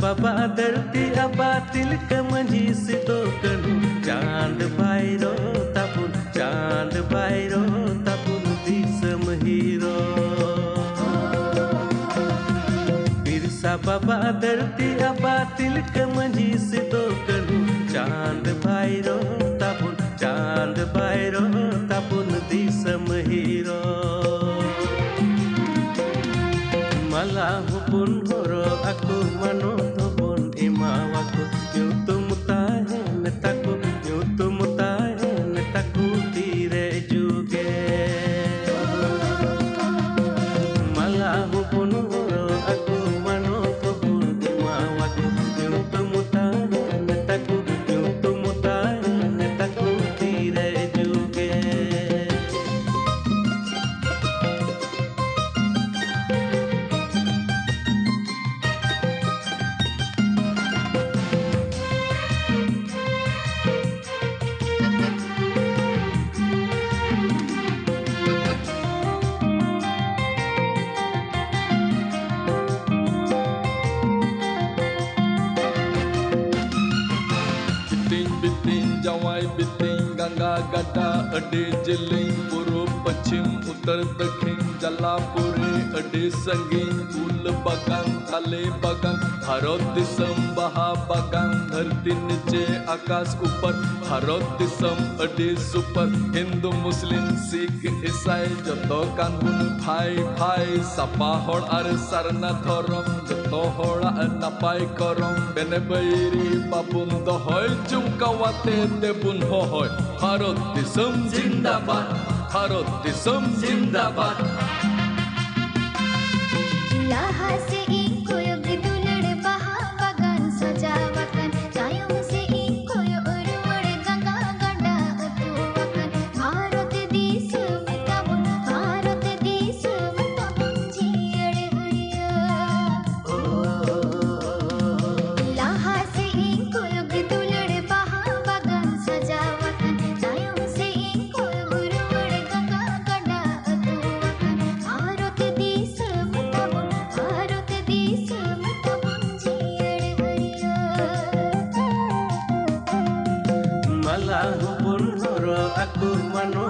बाबा धरती अबातिल के मंझी सिदो कनु चांद भाईरो तापुन चांद भाईरो तापुन दिसम हीरो बिरसा बाबा धरती अबातिल के मंझी सिदो कनु चांद भाईरो तापुन दिसम हीरो मला hubun horo aku mano tobon imawaku nyutum tahe netaku tire juge mala hubun horo aku mano tobon imawaku nyutum tahe netaku tire juge जवाई बितिंग गंगा गड्ढा अड्डे जिलिंग पूर्व पश्चिम उत्तर दक्षिण जलापुरी अड्डे संगीन फूल बगान थाले बगान भारत दिसम बहा बगान धरती नीचे आकाश ऊपर भारत दिसम अड्डे सुपर हिंदू मुस्लिम सिख ईसाई जतो कानून भाई भाई सपा होड़ आर सरना धरम जतो होड़ा नापाय करम बेने बैरी बाबुन दहय जुमकावाते देबुन होय भारत दिसम जिंदाबाद भारत दिसम जिंदाबाद लाहा से एक कोयोग दुलड़ बहा बगान सजावकन तायों से एक कोयो उरुड़ गंगा गड्ढा अतुवकन भारत देश बताबुन जियड़ हरिया लाहा से एक कोयोग दुलड़ बहा बगान सजावकन तायों से एक कोयो उरुड़ गंगा गड्ढा अतुवकन भारत देश बताबुन जियड़ हरिया मला hubun horo aku mano